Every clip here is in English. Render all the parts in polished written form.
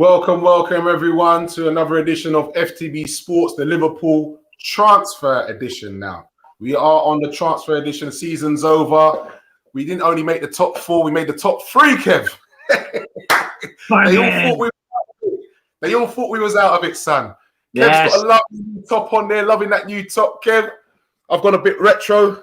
Welcome everyone to another edition of FTB Sports, the Liverpool transfer edition now. We are on the transfer edition, season's over. We didn't only make the top four, we made the top three, Kev. They all thought we was out of it, son. Kev's got a lovely top on there, loving that new top, Kev. I've gone a bit retro.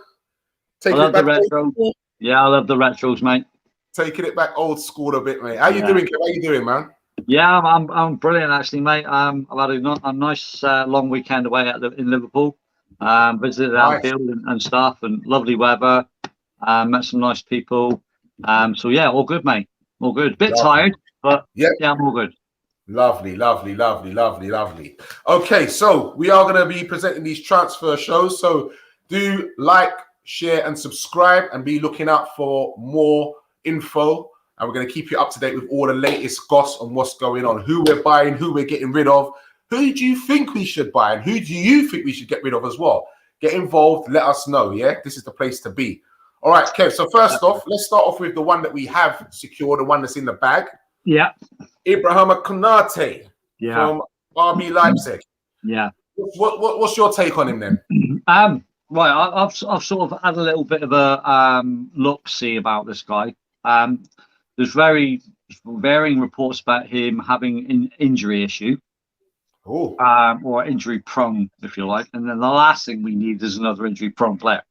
I love the retro. Yeah, I love the retros, mate. Taking it back old school a bit, mate. How you doing, Kev? How you doing, man? Yeah, I'm brilliant, actually, mate. I've had a nice long weekend away in Liverpool. Visited Anfield and stuff, and lovely weather. Met some nice people. So yeah, all good, mate. All good. Bit tired, but yeah, I'm all good. Lovely. Okay, so we are going to be presenting these transfer shows. So do like, share, and subscribe, and be looking out for more info. And we're going to keep you up to date with all the latest goss on what's going on, who we're buying, who we're getting rid of. Who do you think we should buy, and who do you think we should get rid of as well? Get involved. Let us know. Yeah, this is the place to be. All right, Kev. So first off, let's start off with the one that we have secured, the one that's in the bag. Yeah. Ibrahim Konate from RB Leipzig. Yeah. What's your take on him then? Right, I've sort of had a little bit of a look-see about this guy. There's very varying reports about him having an injury issue. Or injury prone, if you like. And then the last thing we need is another injury prone player.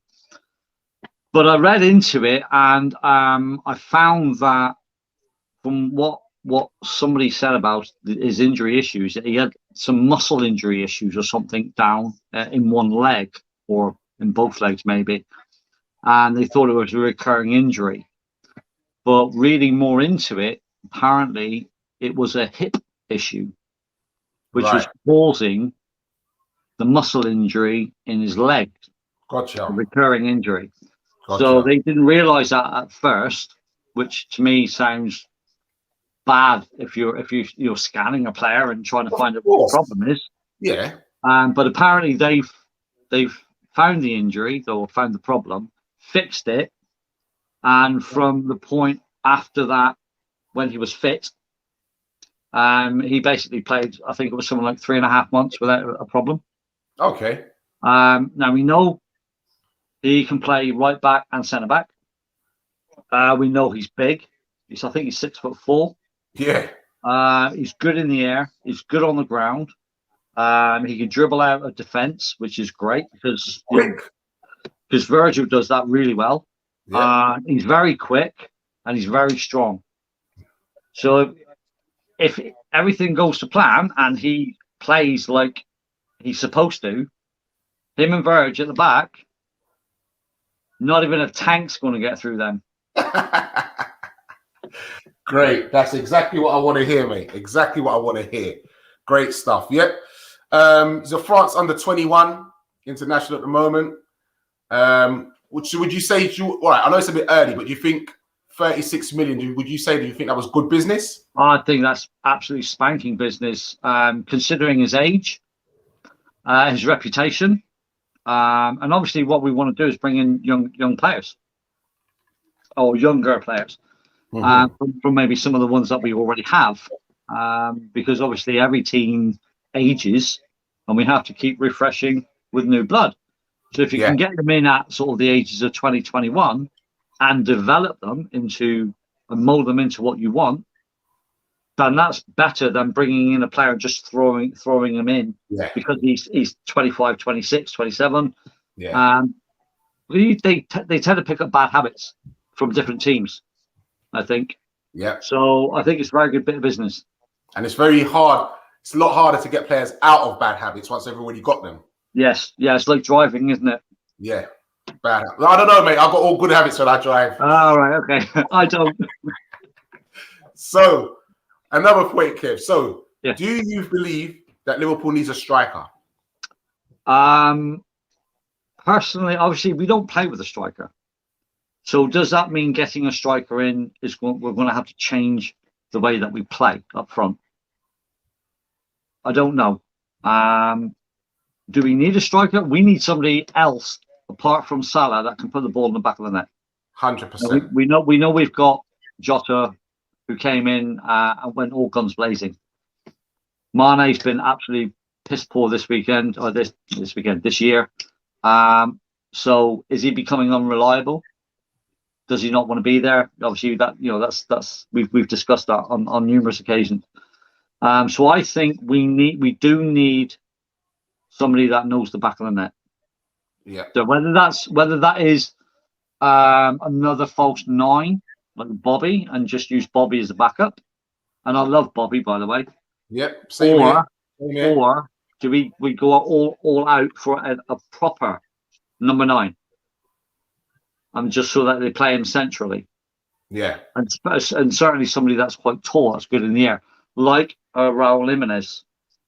But I read into it, and I found that from what somebody said about his injury issues, that he had some muscle injury issues or something down in one leg, or in both legs maybe. And they thought it was a recurring injury. But reading more into it, apparently it was a hip issue, which was causing the muscle injury in his leg. Gotcha. A recurring injury. Gotcha. So they didn't realize that at first, which to me sounds bad if you're scanning a player and trying to find out what the problem is. Yeah. But apparently they've found the injury, or found the problem, fixed it, and from the point after that, when he was fit, he basically played, I think it was something like 3.5 months without a problem. Okay. Now we know he can play right back and centre back. We know he's big. I think he's 6'4". Yeah. He's good in the air. He's good on the ground. He can dribble out of defence, which is great because Virgil does that really well. Yeah. He's very quick and he's very strong. So if everything goes to plan and he plays like he's supposed to, him and Virgil at the back, not even a tank's going to get through them. Great. That's exactly what I want to hear, mate. Exactly what I want to hear. Great stuff. Yep. He's a France under-21 international at the moment. Would you say, all right, I know it's a bit early, but do you think 36 million, do you think that was good business? I think that's absolutely spanking business, considering his age, his reputation, and obviously what we want to do is bring in young players, or younger players, from maybe some of the ones that we already have, because obviously every team ages, and we have to keep refreshing with new blood. So if you can get them in at sort of the ages of 20, 21 and develop them and mold them into what you want, then that's better than bringing in a player and just throwing him in because he's 25, 26, 27. Yeah. They tend to pick up bad habits from different teams, I think. Yeah. So I think it's a very good bit of business. And it's very hard. It's a lot harder to get players out of bad habits once everybody got them. Yes, yeah, it's like driving, isn't it? Yeah, bad. I don't know, mate. I've got all good habits when I drive. All right, okay. I don't. So, another point, Kev. So, do you believe that Liverpool needs a striker? Personally, obviously, we don't play with a striker. So, does that mean getting a striker in we're going to have to change the way that we play up front? I don't know. Do we need a striker? We need somebody else apart from Salah that can put the ball in the back of the net. 100%. We know we've got Jota, who came in and went all guns blazing. Mane's been absolutely piss poor this weekend or this year. So is he becoming unreliable? Does he not want to be there? Obviously, that's we've discussed that on numerous occasions. So I think we do need somebody that knows the back of the net. Yeah. So whether that is another false nine like Bobby and just use Bobby as a backup, and I love Bobby, by the way. Yep. Same here. Or do we go all out for a proper number 9? And just so that they play him centrally. Yeah. And certainly somebody that's quite tall, that's good in the air, like Raul Jimenez.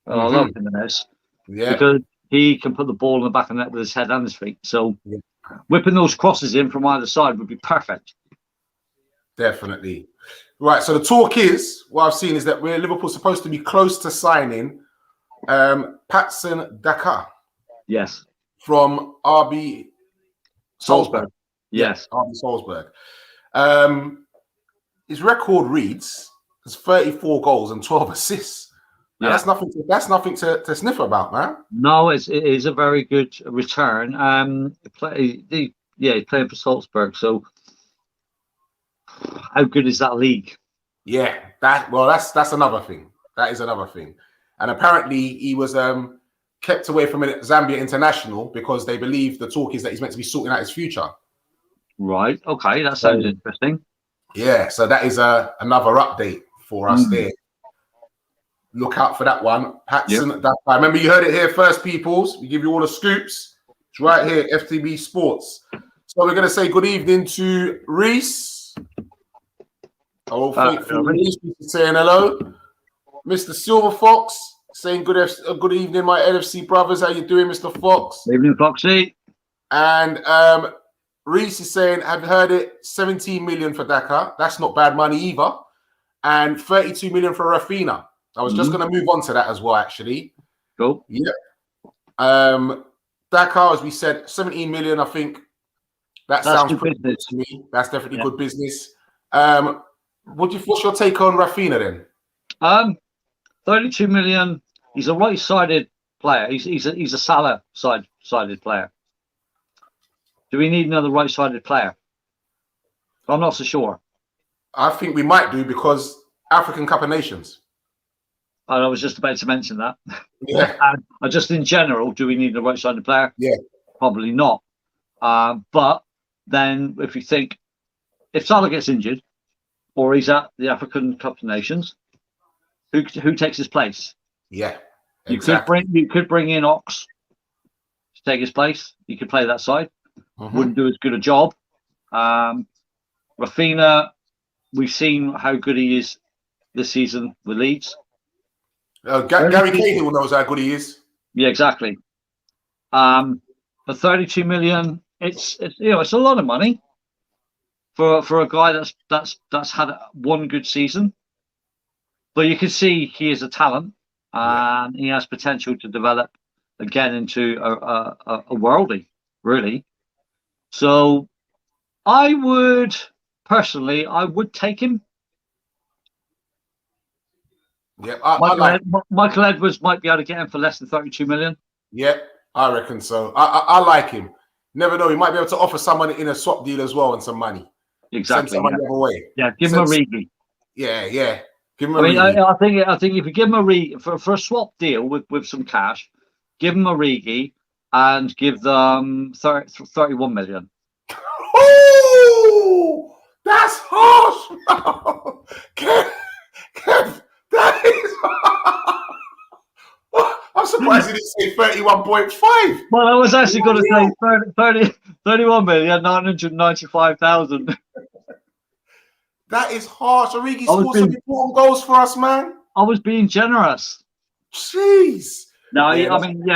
I love Jimenez. Yeah. Because he can put the ball in the back of the net with his head and his feet. So whipping those crosses in from either side would be perfect. Definitely. Right. So the talk is, what I've seen is that Liverpool's supposed to be close to signing PAXTON Dakar. Yes. From RB Salzburg. Yes. RB Salzburg. His record reads as 34 goals and 12 assists. Now, that's nothing to sniff about, man. No, it is a very good return. He's playing for Salzburg. So how good is that league? Yeah, that's another thing. That is another thing. And apparently he was kept away from Zambia International because they believe the talk is that he's meant to be sorting out his future. Right. Okay, that sounds interesting. Yeah, so that is another update for us there. Look out for that one. PAXTON. Yep. I remember you heard it here first, peoples. We give you all the scoops. It's right here, FTB Sports. So we're going to say good evening to Reese. Reese saying hello. Mr. Silver Fox saying good evening, my LFC brothers. How you doing, Mr. Fox? Evening, Foxy. And Reese is saying, I've heard it, 17 million for Dakar. That's not bad money either. And 32 million for Rafinha. I was just going to move on to that as well, actually. Cool. Yeah. Dakar, as we said, 17 million, I think. That sounds pretty good to me. That's definitely good business. What's your take on Rafinha then? 32 million. He's a right-sided player. He's a Salah-sided player. Do we need another right-sided player? I'm not so sure. I think we might do because African Cup of Nations. I was just about to mention that. Yeah. And just in general, do we need a right-sided player? Yeah. Probably not. But then if you think, if Salah gets injured or he's at the African Cup of Nations, who takes his place? Yeah. Exactly. You could bring in Ox to take his place. He could play that side. Wouldn't do as good a job. Rafinha, we've seen how good he is this season with Leeds. Gary Cahill knows how good he is. Yeah, exactly. For 32 million, it's a lot of money for a guy that's had one good season. But you can see he is a talent, and he has potential to develop again into a worldie, really. So I would take him. Yeah, Michael Edwards might be able to get him for less than 32 million. Yeah, I reckon so. I like him. Never know, he might be able to offer someone in a swap deal as well and some money. Exactly. Send someone the other way. Yeah, give him a Origi. Yeah. Give him a Origi. I think if you give him a Origi for a swap deal with some cash, give him a Origi and give them 31 million. Oh, that's harsh. Kev, that is. I'm surprised he didn't say 31.5. Well, I was actually going to say 31,995,000. That is harsh. Origi scored some important goals for us, man. I was being generous. Jeez. No,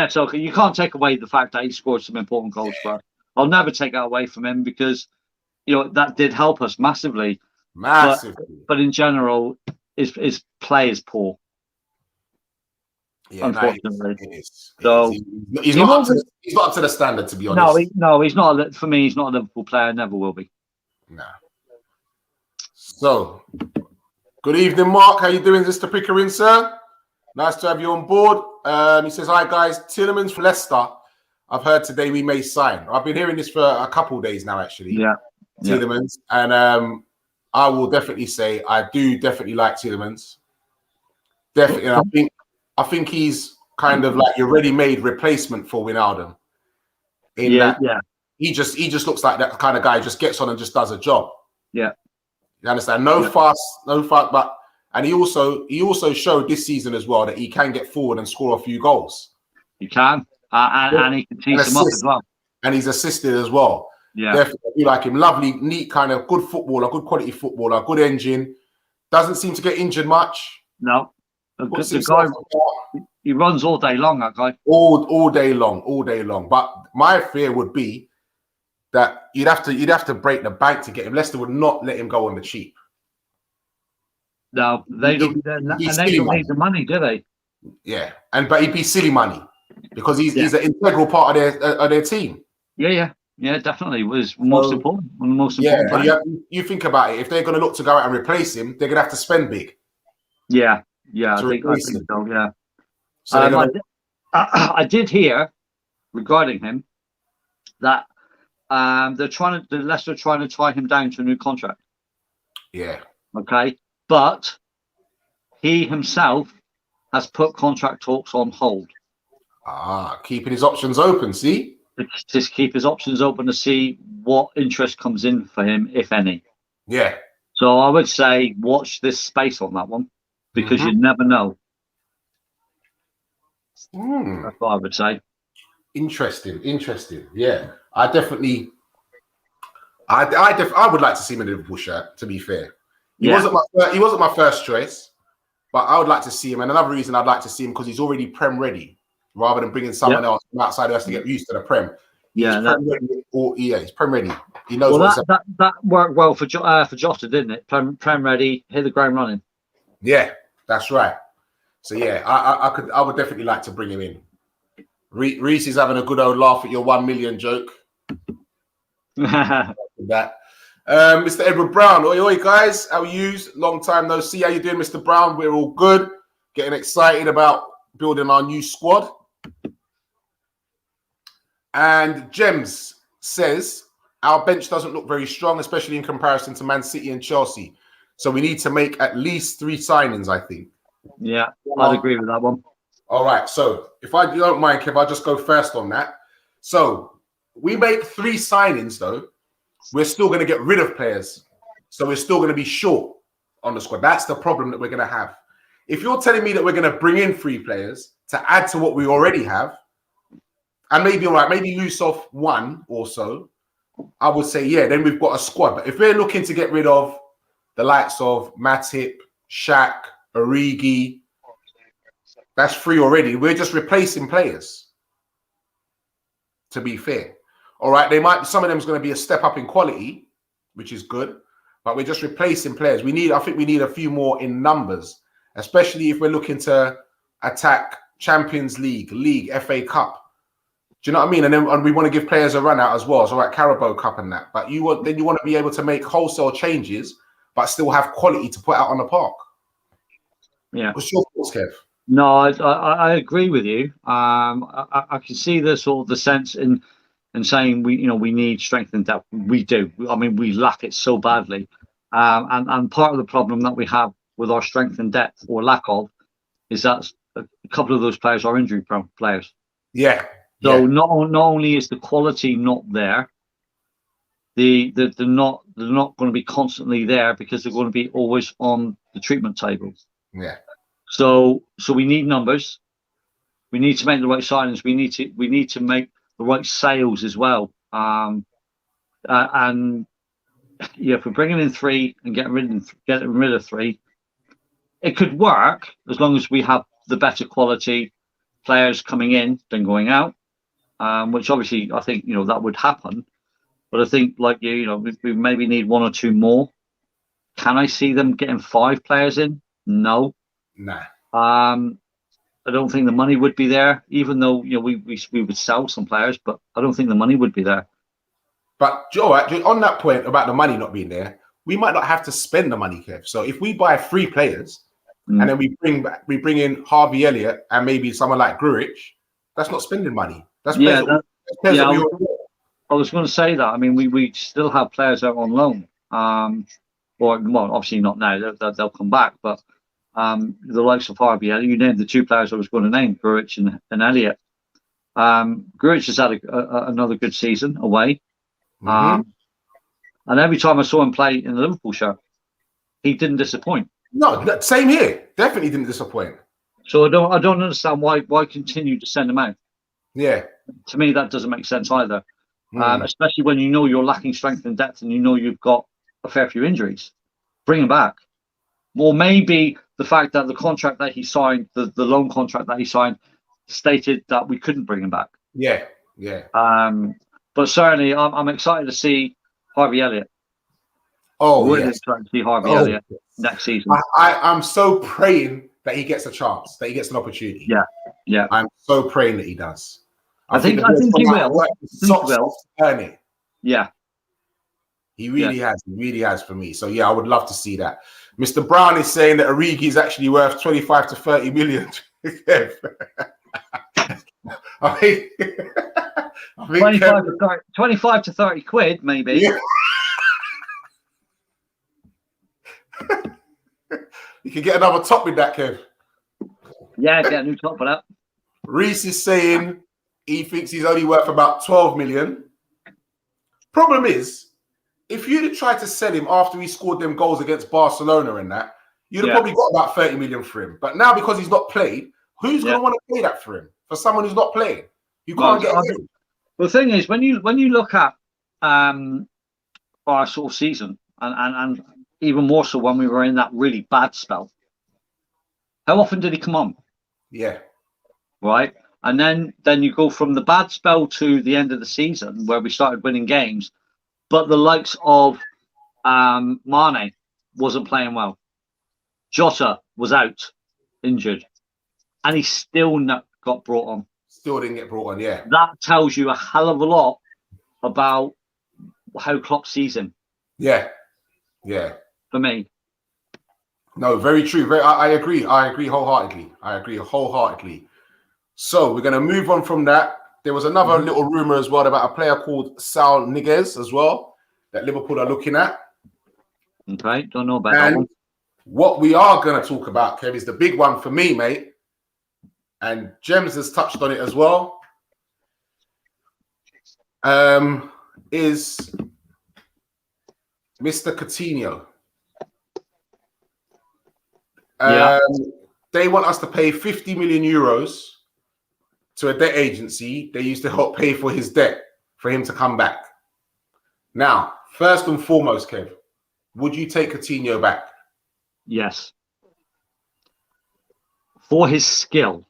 so you can't take away the fact that he scored some important goals for us. I'll never take that away from him because, that did help us massively. But in general, his play is poor. Yeah, unfortunately. It is. So he's not up to the standard, to be honest. No, he's not. For me, he's not a Liverpool player. Never will be. Nah. So, good evening, Mark. How you doing, Mr. Pickering, sir? Nice to have you on board. He says, hi, guys. Tielemans for Leicester. I've heard today we may sign. I've been hearing this for a couple of days now, actually. Yeah. Tielemans. And I will definitely say I do definitely like Tielemans. Definitely. And I think he's kind of like your ready-made replacement for Wijnaldum. Yeah. He just looks like that kind of guy who just gets on and just does a job. Yeah. You understand? No fuss, but and he also showed this season as well that he can get forward and score a few goals. He can. And he can tease them up as well. And he's assisted as well. Yeah. Definitely you like him. Lovely, neat, kind of good footballer, good quality footballer, good engine. Doesn't seem to get injured much. No. The guy, he runs all day long, that guy. All day long. But my fear would be that you'd have to break the bank to get him. Leicester would not let him go on the cheap. No, they don't need the money, do they? Yeah, but he'd be silly money because he's an integral part of their team. Yeah, definitely. Was most important. One of the most important. Yeah, you think about it. If they're going to look to go out and replace him, they're going to have to spend big. Yeah, I think so. Yeah. So I did hear regarding him that Leicester are trying to tie him down to a new contract. Yeah. Okay, but he himself has put contract talks on hold. Keeping his options open. See, just keep his options open to see what interest comes in for him, if any. Yeah. So I would say watch this space on that one because you never know. That's what I would say. Interesting. Yeah, I would like to see him in a Liverpool shirt. To be fair, he wasn't my first choice, but I would like to see him. And another reason I'd like to see him because he's already Prem ready, rather than bringing someone else from outside who has to get used to the Prem. He's Prem ready. He knows that worked well for Jota, didn't it? Prem ready, hit the ground running. Yeah, that's right. So yeah, I would definitely like to bring him in. Reese is having a good old laugh at your 1 million joke. That. Mr. Edward Brown, oi guys, how are you? Long time no see. How you doing, Mr. Brown? We're all good. Getting excited about building our new squad. And Gems says our bench doesn't look very strong, especially in comparison to Man City and Chelsea. So we need to make at least 3 signings, I think. Yeah, I'd agree with that one. All right. So if you don't mind, Kev, I'll just go first on that. So we make 3 signings, though. We're still going to get rid of players. So we're still going to be short on the squad. That's the problem that we're going to have. If you're telling me that we're going to bring in 3 players to add to what we already have, and maybe, all right, maybe loose off 1 or so, I would say, yeah, then we've got a squad. But if we're looking to get rid of the likes of Matip, Shaq, Origi, that's 3 already. We're just replacing players, to be fair. All right, some of them is going to be a step up in quality, which is good, but we're just replacing players. I think we need a few more in numbers, especially if we're looking to attack Champions League, FA Cup. Do you know what I mean? And we want to give players a run out as well. So like Carabao Cup and that. But you want to be able to make wholesale changes, but still have quality to put out on the park. Yeah. What's your thoughts, Kev? No, I agree with you. I can see the sort of the sense in saying we need strength and depth. We do. I mean, we lack it so badly. And part of the problem that we have with our strength and depth or lack of is that a couple of those players are injury-prone players. Yeah. So not only is the quality not there, they're not going to be constantly there because they're going to be always on the treatment table. Yeah. So we need numbers. We need to make the right signings. We need to make the right sales as well. And if we're bringing in 3 and getting rid of 3, it could work as long as we have the better quality players coming in than going out. Which obviously I think that would happen. But I think like we maybe need 1 or 2 more. Can I see them getting 5 players in? No. Nah. I don't think the money would be there, even though we would sell some players, but I don't think the money would be there. But Joe, on that point about the money not being there, we might not have to spend the money, Kev. So if we buy 3 players, and then we bring in Harvey Elliott and maybe someone like Grujic. That's not spending money. That's players I was going to say that. I mean, we still have players out on loan. Well, obviously not now. They'll come back, but the likes of Harvey Elliott, you named the two players I was going to name, Grujic and Elliott. Grujic has had another good season away. And every time I saw him play in the Liverpool shirt, he didn't disappoint. No, same here. Definitely didn't disappoint. So I don't understand why continue to send him out. Yeah. To me, that doesn't make sense either. Especially when you know you're lacking strength and depth and you know you've got a fair few injuries. Bring him back. Or maybe the fact that the contract that he signed, the loan contract that he signed, stated that we couldn't bring him back. Yeah. But certainly, I'm excited to see Harvey Elliott. Really excited to see Harvey Elliott next season. I'm so praying that he gets a chance, that he gets an opportunity. Yeah. I'm so praying that he does. I think he will. Earn it. Yeah. He really has. He really has for me. So yeah, I would love to see that. Mr. Brown is saying that Origi is actually worth 25 to 30 million. I mean, 25 to 30 quid, maybe. Yeah. You can get another top with that, Kev. Yeah, get a new top for that. Reese is saying he thinks he's only worth about 12 million. Problem is, if you'd have tried to sell him after he scored them goals against Barcelona and that, you'd have probably got about 30 million for him. But now, because he's not played, who's going to want to pay that for him? For someone who's not playing, you can't get him. The thing is, when you look at our sort of season, and even more so when we were in that really bad spell, how often did he come on? Yeah. Right. And then you go from the bad spell to the end of the season where we started winning games, but the likes of Mane wasn't playing well. Jota was out, injured, and he still not got brought on. Still didn't get brought on, yeah. That tells you a hell of a lot about how Klopp sees him. Yeah. For me. No, very true. I agree. I agree wholeheartedly. So we're going to move on from that. There was another little rumor as well about a player called Saul Niguez as well that Liverpool are looking at. Okay, don't know about that one. What we are going to talk about, Kev, is the big one for me, mate. And James has touched on it as well. Is Mr. Coutinho. They want us to pay 50 million euros to a debt agency they used to help pay for his debt for him to come back. Now, first and foremost, Kev, would you take Coutinho back? Yes. For his skill,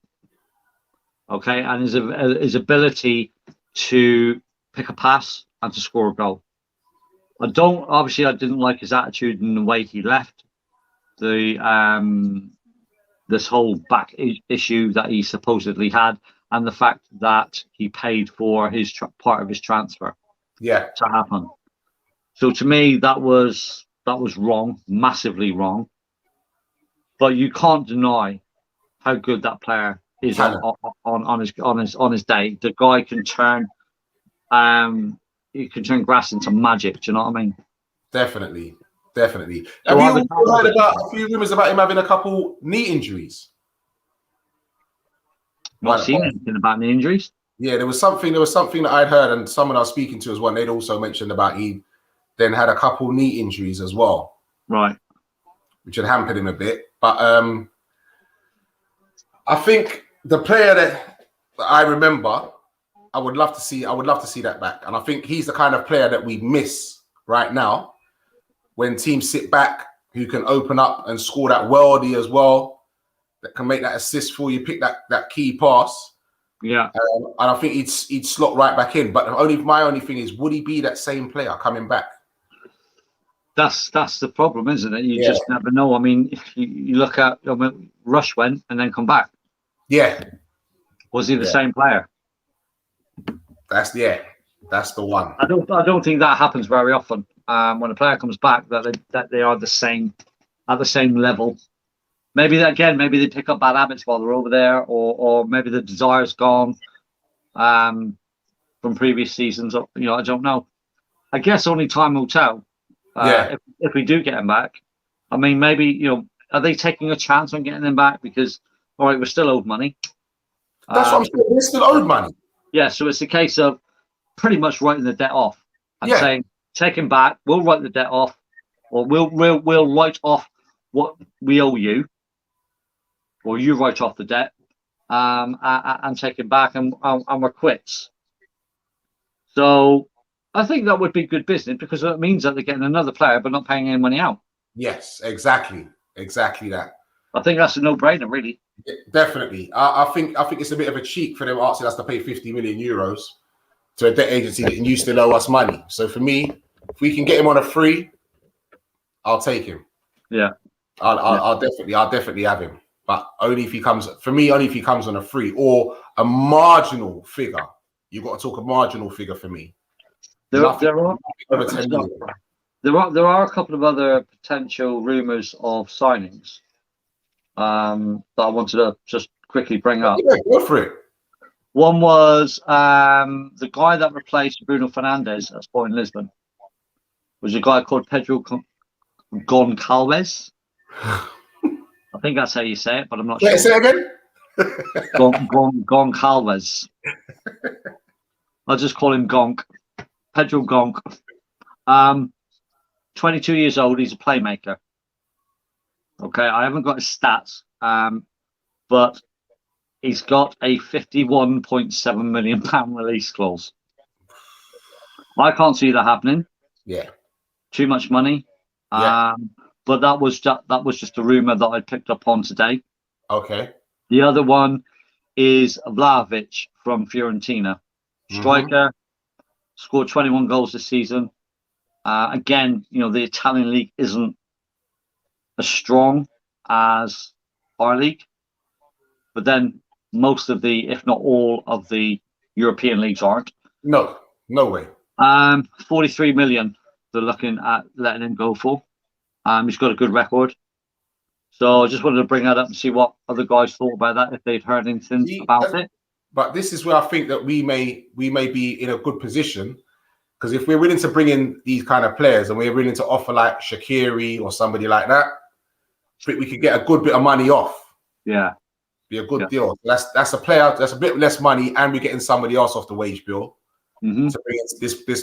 okay, and his ability to pick a pass and to score a goal. I didn't like his attitude and the way he left. This whole back issue that he supposedly had, and the fact that he paid for his part of his transfer to happen. So to me, that was wrong, massively wrong. But you can't deny how good that player is on his day. The guy can turn grass into magic. Do you know what I mean? Definitely. Have you heard about a few rumors about him having a couple knee injuries? Not seen anything about knee injuries. Yeah, there was something that I'd heard, and someone I was speaking to as well. They'd also mentioned about he then had a couple knee injuries as well, right, which had hampered him a bit. But I think the player that I remember, I would love to see that back, and I think he's the kind of player that we miss right now. When teams sit back, who can open up and score that worldie as well, that can make that assist for you, pick that key pass. Yeah. And I think he'd slot right back in. But my only thing is, would he be that same player coming back? That's the problem, isn't it? You just never know. I mean, if you look at Rush went and then come back. Yeah. Was he the same player? That's the one. I don't think that happens very often. When a player comes back, that they are the same at the same level. maybe they pick up bad habits while they're over there, or maybe the desire's gone from previous seasons. I don't know. I guess only time will tell. If we do get him back, I mean, maybe are they taking a chance on getting him back? Because all right, we're still owed money. That's what I'm saying. We're still owed money. Yeah, so it's a case of pretty much writing the debt off and saying, take him back. We'll write the debt off, or we'll write off what we owe you, or you write off the debt, and take him back, and we're quits. So I think that would be good business, because it means that they're getting another player but not paying any money out. Yes, exactly that. I think that's a no-brainer, really. Yeah, definitely. I think it's a bit of a cheat for them asking us to pay 50 million euros to a debt agency and you still owe us money. So for me, if we can get him on a free, I'll take him. Yeah. I'll definitely have him. But only if he comes on a free or a marginal figure. You've got to talk a marginal figure for me. There are a couple of other potential rumours of signings that I wanted to just quickly bring up. Yeah, go for it. One was the guy that replaced Bruno Fernandes at Sporting Lisbon was a guy called Pedro Goncalves. I think that's how you say it, but I'm not sure. Say it again. Goncalves. I'll just call him Gonk. Pedro Gonk. 22 years old. He's a playmaker. Okay, I haven't got his stats, but he's got a £51.7 million release clause. I can't see that happening. Yeah, too much money. Yeah. But that was just a rumor that I picked up on today. Okay. The other one is Vlahovic from Fiorentina, striker, scored 21 goals this season. Again, the Italian league isn't as strong as our league, but then most of the, if not all of the European leagues aren't. No way. 43 million they're looking at letting him go for. He's got a good record. So I just wanted to bring that up and see what other guys thought about that, if they'd heard anything about it. But this is where I think that we may be in a good position, because if we're willing to bring in these kind of players and we're willing to offer like Shaqiri or somebody like that, I think we could get a good bit of money off. Yeah. Be a good deal. That's a player that's a bit less money, and we're getting somebody else off the wage bill to bring in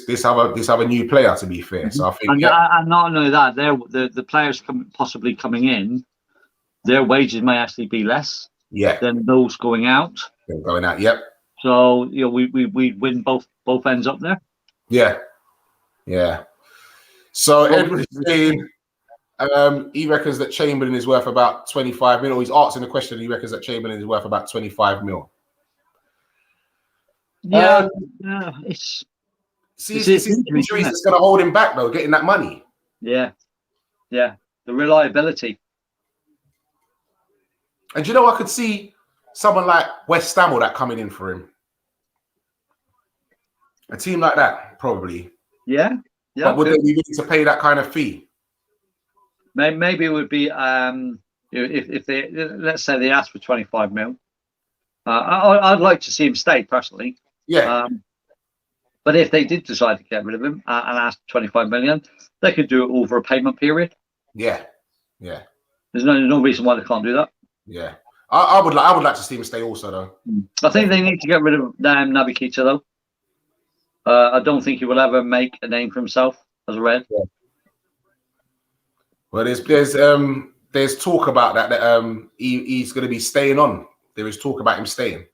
this other new player, to be fair. So I think, and not only that, the players possibly coming in, their wages may actually be less than those going out. Yep. So we win both ends up there. Yeah. So Edward is saying he reckons that Chamberlain is worth about 25 mil. He's asking the question. He reckons that Chamberlain is worth about 25 mil. Yeah, it's injuries that's going to hold him back, though, getting that money. Yeah, the reliability. And I could see someone like West Ham or that coming in for him. A team like that, probably. Yeah. But would they be willing to pay that kind of fee? Maybe it would be if they, let's say they asked for 25 mil. I'd like to see him stay personally. Yeah. But if they did decide to get rid of him and ask 25 million, they could do it over a payment period. Yeah. There's no reason why they can't do that. Yeah. I would like to see him stay also, though. I think they need to get rid of Naby Keita, though. I don't think he will ever make a name for himself as a Red. Yeah. Well, there's talk about that he's going to be staying on. There is talk about him staying.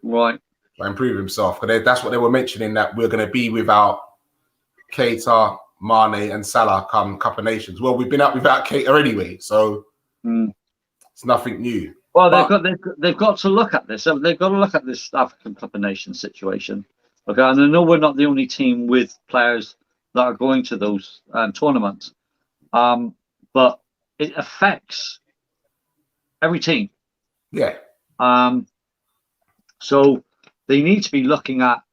Right. To improve himself. That's what they were mentioning, that we're going to be without Keita, Mane and Salah come Cup of Nations. Well, we've been out without Keita anyway, so it's nothing new. Well, they've got to look at this. They've got to look at this African Cup of Nations situation. Okay, and I know we're not the only team with players that are going to those tournaments, but it affects every team. Yeah. So they need to be looking at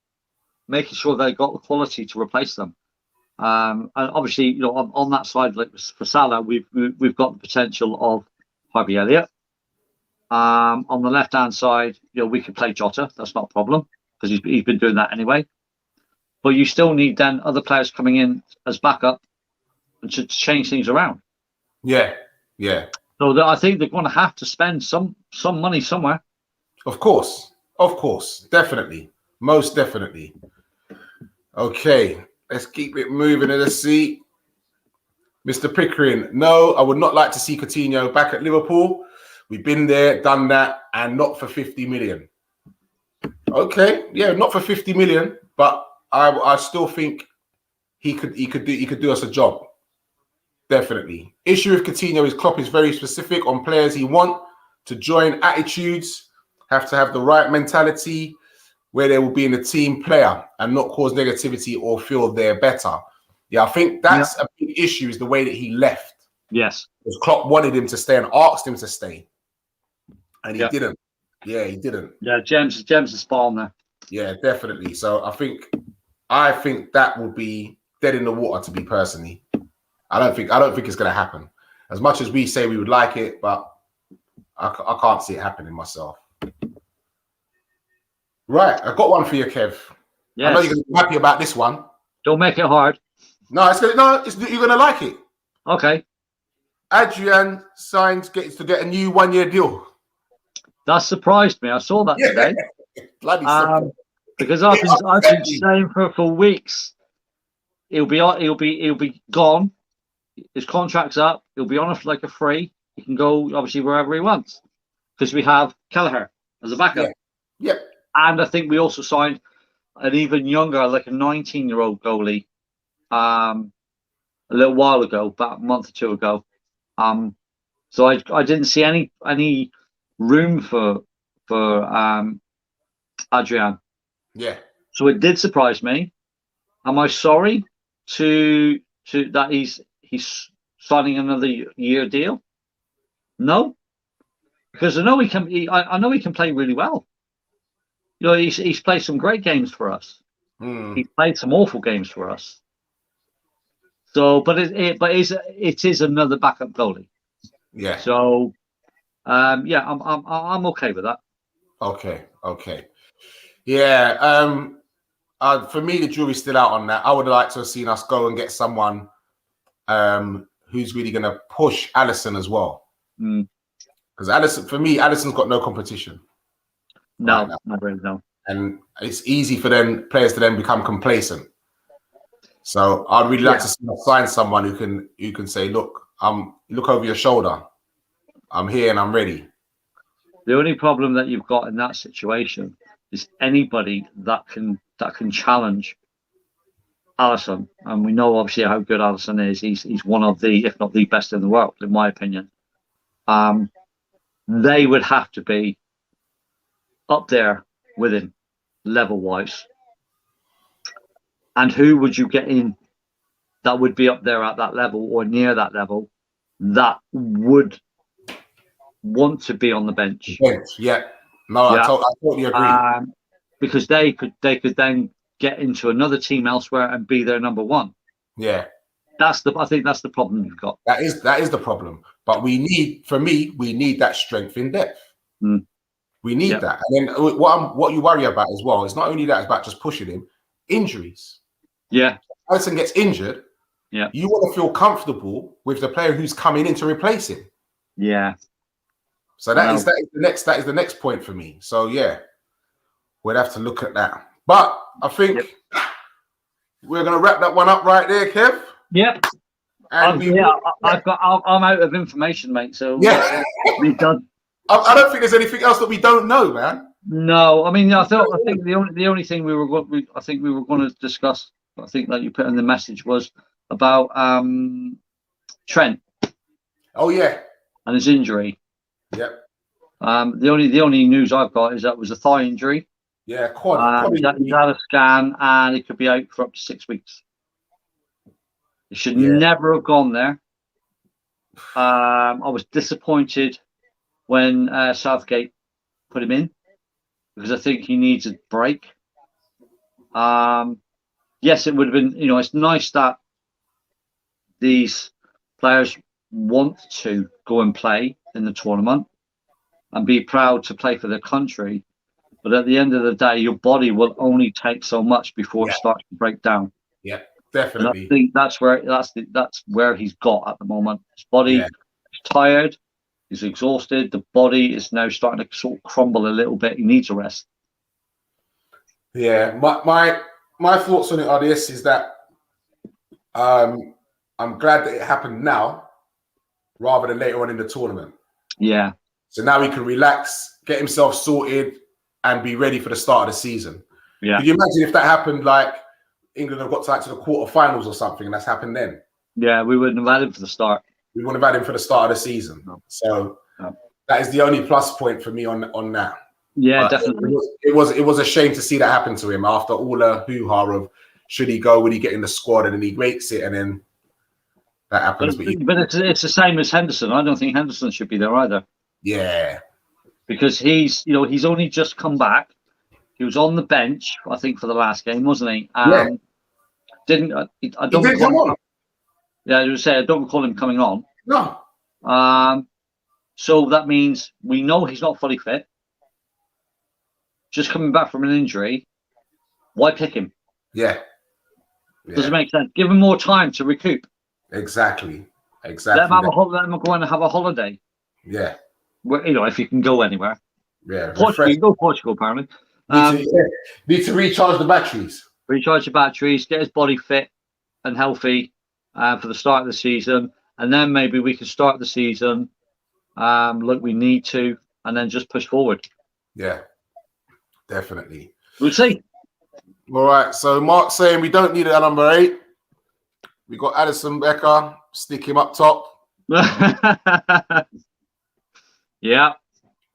making sure they've got the quality to replace them. And obviously, on that side, like for Salah, we've got the potential of Harvey Elliott. On the left-hand side, we could play Jota. That's not a problem because he's been doing that anyway. But you still need then other players coming in as backup to change things around. Yeah. So I think they're going to have to spend some money somewhere. Of course, definitely, most definitely. Okay, let's keep it moving. Let's see. Mr. Pickering, no, I would not like to see Coutinho back at Liverpool. We've been there, done that, and not for 50 million. Okay, yeah, not for 50 million, but I still think he could do us a job. Definitely. Issue with Coutinho is Klopp is very specific on players he want to join. Attitudes have to have the right mentality where they will be in a team player and not cause negativity or feel they're better. Yeah, I think that's a big issue is the way that he left. Yes. Because Klopp wanted him to stay and asked him to stay. And he didn't. Yeah, he didn't. Yeah, James is spot on there. Yeah, definitely. So I think that would be dead in the water to me personally. I don't think it's going to happen. As much as we say we would like it, but I can't see it happening myself. Right, I've got one for you, Kev. Yes. I know you're going to be happy about this one. Don't make it hard. No, you're going to like it. Okay. Adrian gets to get a new 1-year deal. That surprised me. I saw that today. Bloody because I've been saying for weeks, he'll be gone. His contract's up. He'll be on us like a free. He can go obviously wherever he wants because we have Kelleher as a backup. Yeah. And I think we also signed an even younger, like a 19-year-old goalie, a little while ago, about a month or two ago. So I didn't see any room for Adrian. Yeah. So it did surprise me. Am I sorry to that he's signing another year deal? No, because I know he can. I know he can play really well. He's played some great games for us. He's played some awful games for us. So, but it is another backup goalie. Yeah. So, I'm okay with that. Okay. Yeah. For me, the jury's still out on that. I would like to have seen us go and get someone who's really going to push Alisson as well. Because Alisson's got no competition. No, not really, no. And it's easy for players to then become complacent. So I'd really like to sign someone who can say, look over your shoulder. I'm here and I'm ready. The only problem that you've got in that situation is anybody that can challenge Alisson, and we know obviously how good Alisson is. He's one of the, if not the best in the world, in my opinion. They would have to be up there with him, level-wise. And who would you get in that would be up there at that level or near that level that would want to be on the bench? Yeah. No, I totally agree. Because they could then get into another team elsewhere and be their number one. Yeah. I think that's the problem you've got. That is the problem. But we need that strength in depth. We need that. And then what you worry about as well is not only that, it's about just pushing him, injuries. Yeah. Alisson gets injured. Yeah. You want to feel comfortable with the player who's coming in to replace him. Yeah. So that is the next point for me. So yeah, we'll have to look at that. But I think we're gonna wrap that one up right there, Kev. Yep. And I'm out of information, mate. So we're done. I don't think there's anything else that we don't know, man. No, I mean, I think the only thing we were going to discuss, I think that you put in the message was about Trent. Oh yeah. And his injury. Yep. The only news I've got is that it was a thigh injury. Yeah, quad. He's had a scan and it could be out for up to 6 weeks. It should never have gone there. I was disappointed when Southgate put him in because I think he needs a break. Yes, it would have been, it's nice that these players want to go and play in the tournament and be proud to play for their country. But at the end of the day, your body will only take so much before it starts to break down. Yeah, And definitely. I think that's where he's got at the moment. His body is tired, he's exhausted. The body is now starting to sort of crumble a little bit. He needs a rest. Yeah, my thoughts on it are this: is that I'm glad that it happened now rather than later on in the tournament. Yeah. So now he can relax, get himself sorted, and be ready for the start of the season. Yeah. Could you imagine if that happened, like England have got to the quarterfinals or something, and that's happened then? Yeah, we wouldn't have had him for the start. We wouldn't have had him for the start of the season. No. So that is the only plus point for me on that. Yeah, but definitely. It was a shame to see that happen to him after all the hoo-ha of should he go, would he get in the squad, and then he breaks it, and then that happens. But it's the same as Henderson. I don't think Henderson should be there either. Yeah. Because he's only just come back. He was on the bench, I think, for the last game, wasn't he? Yeah. I don't come on. Yeah, I was say I don't recall him coming on. No. So that means we know he's not fully fit. Just coming back from an injury, why pick him? Yeah. Does it make sense? Give him more time to recoup. Exactly. Let him go and have a holiday. Yeah. Where, if you can go anywhere. Yeah. Portugal, go Portugal, apparently. Need to recharge the batteries. Recharge the batteries, get his body fit and healthy for the start of the season. And then maybe we can start the season like we need to, and then just push forward. Yeah. Definitely. We'll see. All right. So Mark's saying we don't need a number 8. We got Addison Becker. Stick him up top. Yeah.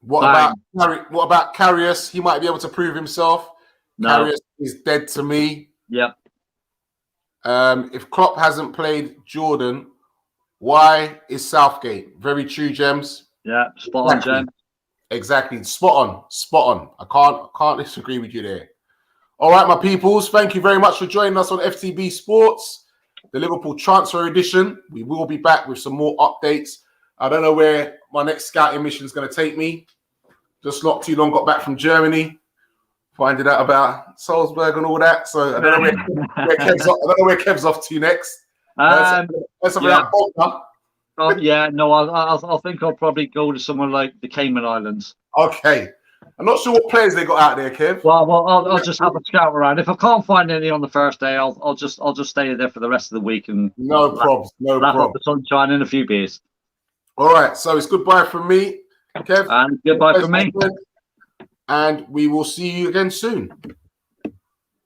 What about Karius? He might be able to prove himself. No. Karius is dead to me. Yep. If Klopp hasn't played Jordan, why is Southgate? Very true, Gems. Yeah, spot on, Gem. Exactly. Spot on. I can't disagree with you there. All right, my peoples. Thank you very much for joining us on FTB Sports, the Liverpool transfer edition. We will be back with some more updates. I don't know where my next scouting mission is going to take me. Just not too long got back from Germany, finding out about Salzburg and all that. So I don't know where Kev's off to next. I think I'll probably go to somewhere like the Cayman Islands. Okay. I'm not sure what players they got out there, Kev. Well, I'll just have a scout around. If I can't find any on the first day, I'll just stay there for the rest of the week and no problems. Up the sunshine and a few beers. All right, so it's goodbye from me, Kev. And goodbye from me. And we will see you again soon.